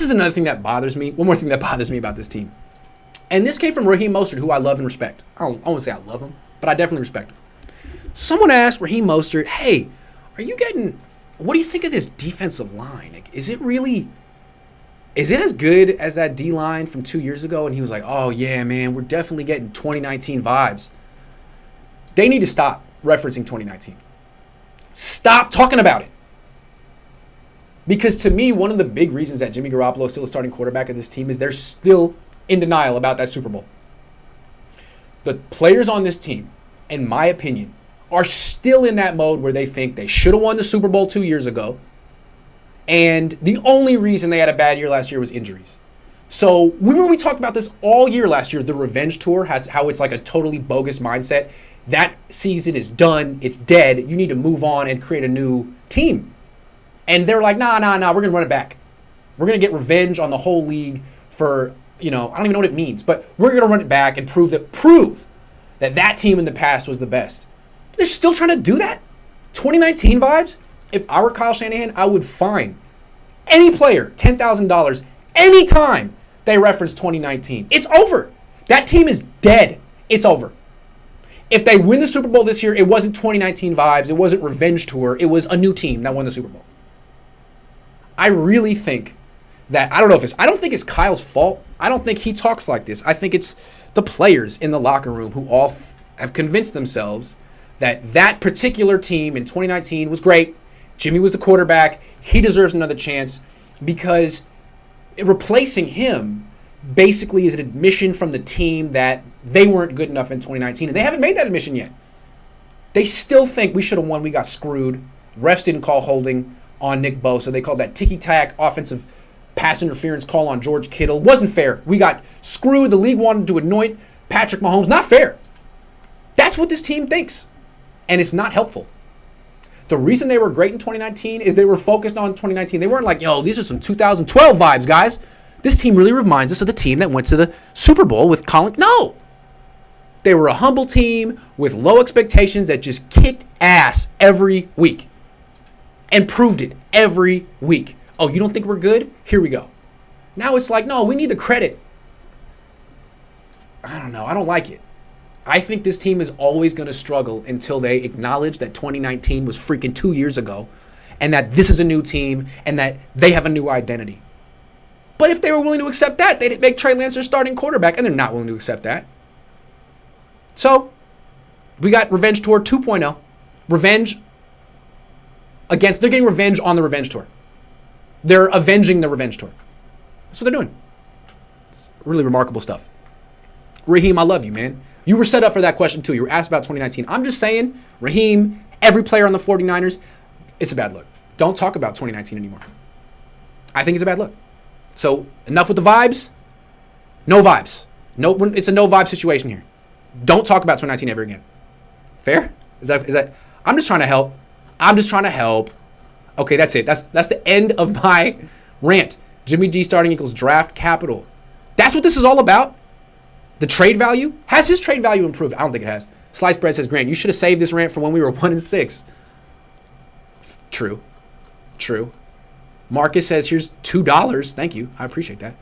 is another thing that bothers me. One more thing that bothers me about this team. And this came from Raheem Mostert, who I love and respect. I won't say I love him, but I definitely respect him. Someone asked Raheem Mostert, hey, what do you think of this defensive line? Like, is it as good as that D-line from 2 years ago? And he was like, oh, yeah, man, we're definitely getting 2019 vibes. They need to stop referencing 2019. Stop talking about it. Because to me, one of the big reasons that Jimmy Garoppolo is still a starting quarterback of this team is they're still in denial about that Super Bowl. The players on this team, in my opinion, are still in that mode where they think they should have won the Super Bowl 2 years ago. And the only reason they had a bad year last year was injuries. So remember we talked about this all year last year, the revenge tour, how it's like a totally bogus mindset. That season is done. It's dead. You need to move on and create a new team. And they're like, nah, we're going to run it back. We're going to get revenge on the whole league for, I don't even know what it means, but we're going to run it back and prove that team in the past was the best. They're still trying to do that? 2019 vibes? If I were Kyle Shanahan, I would fine any player $10,000 anytime they reference 2019. It's over. That team is dead. It's over. If they win the Super Bowl this year, it wasn't 2019 vibes. It wasn't revenge tour. It was a new team that won the Super Bowl. I really think that, I don't think it's Kyle's fault. I don't think he talks like this. I think it's the players in the locker room who all have convinced themselves that particular team in 2019 was great. Jimmy was the quarterback. He deserves another chance because replacing him basically is an admission from the team that they weren't good enough in 2019, and they haven't made that admission yet. They still think we should have won. We got screwed. Refs didn't call holding on Nick Bosa. They called that ticky-tack offensive pass interference call on George Kittle. Wasn't fair. We got screwed. The league wanted to anoint Patrick Mahomes. Not fair. That's what this team thinks, and it's not helpful. The reason they were great in 2019 is they were focused on 2019. They weren't like, yo, these are some 2012 vibes, guys. This team really reminds us of the team that went to the Super Bowl with Colin. No. They were a humble team with low expectations that just kicked ass every week and proved it every week. Oh, you don't think we're good? Here we go. Now it's like, no, we need the credit. I don't know. I don't like it. I think this team is always going to struggle until they acknowledge that 2019 was freaking 2 years ago and that this is a new team and that they have a new identity. But if they were willing to accept that, they'd make Trey Lance their starting quarterback, and they're not willing to accept that. So, we got Revenge Tour 2.0. They're getting revenge on the Revenge Tour. They're avenging the Revenge Tour. That's what they're doing. It's really remarkable stuff. Raheem, I love you, man. You were set up for that question, too. You were asked about 2019. I'm just saying, Raheem, every player on the 49ers, it's a bad look. Don't talk about 2019 anymore. I think it's a bad look. So, enough with the vibes. No vibes. No, it's a no vibe situation here. Don't talk about 2019 ever again. Fair? Is that? I'm just trying to help. Okay, that's it. That's the end of my rant. Jimmy G starting equals draft capital. That's what this is all about. The trade value. Has his trade value improved? I don't think it has. Sliced Bread says, Grant, you should have saved this rant for when we were 1-6. True. Marcus says, here's $2. Thank you. I appreciate that.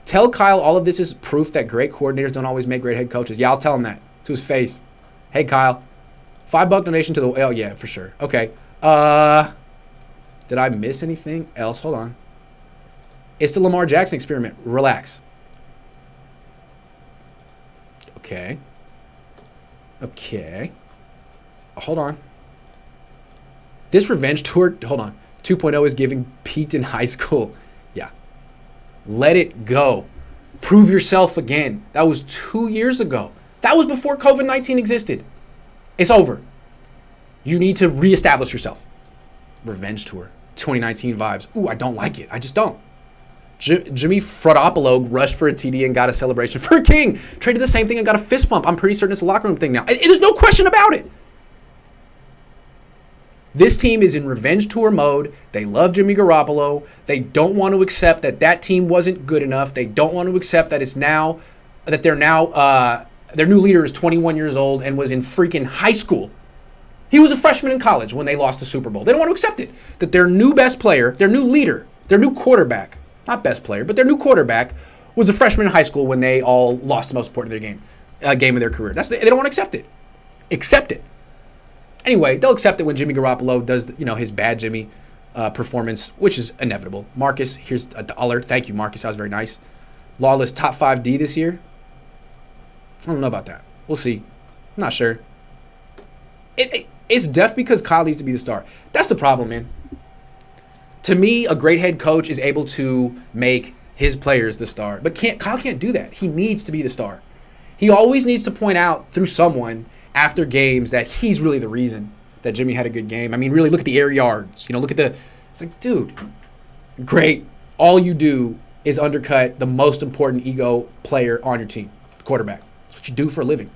Tell Kyle all of this is proof that great coordinators don't always make great head coaches. Yeah, I'll tell him that to his face. Hey, Kyle. $5 donation to the... Oh, yeah, for sure. Okay. Did I miss anything else? Hold on. It's the Lamar Jackson experiment. Relax. Okay. Hold on. This revenge tour... Hold on. 2.0 is giving peaked in high school. Yeah. Let it go. Prove yourself again. That was 2 years ago. That was before COVID-19 existed. It's over. You need to reestablish yourself. Revenge tour. 2019 vibes. Ooh, I don't like it. I just don't. Jimmy Frodopolo rushed for a TD and got a celebration for a king. Traded the same thing and got a fist bump. I'm pretty certain it's a locker room thing now. There's no question about it. This team is in revenge tour mode. They love Jimmy Garoppolo. They don't want to accept that team wasn't good enough. They don't want to accept that their new leader is 21 years old and was in freaking high school. He was a freshman in college when they lost the Super Bowl. They don't want to accept it. That their new best player, their new leader, Their new quarterback, not best player, but their new quarterback was a freshman in high school when they all lost the most important of their game of their career. They don't want to accept it. Accept it. Anyway, they'll accept it when Jimmy Garoppolo does, his bad Jimmy performance, which is inevitable. Marcus, here's $1. Thank you, Marcus. That was very nice. Lawless top 5D this year. I don't know about that. We'll see. I'm not sure. It's def because Kyle needs to be the star. That's the problem, man. To me, a great head coach is able to make his players the star. But Kyle can't do that. He needs to be the star. He always needs to point out through someone after games that he's really the reason that Jimmy had a good game. I mean, really look at the air yards. Look at it's like, dude, great. All you do is undercut the most important ego player on your team, the quarterback. That's what you do for a living.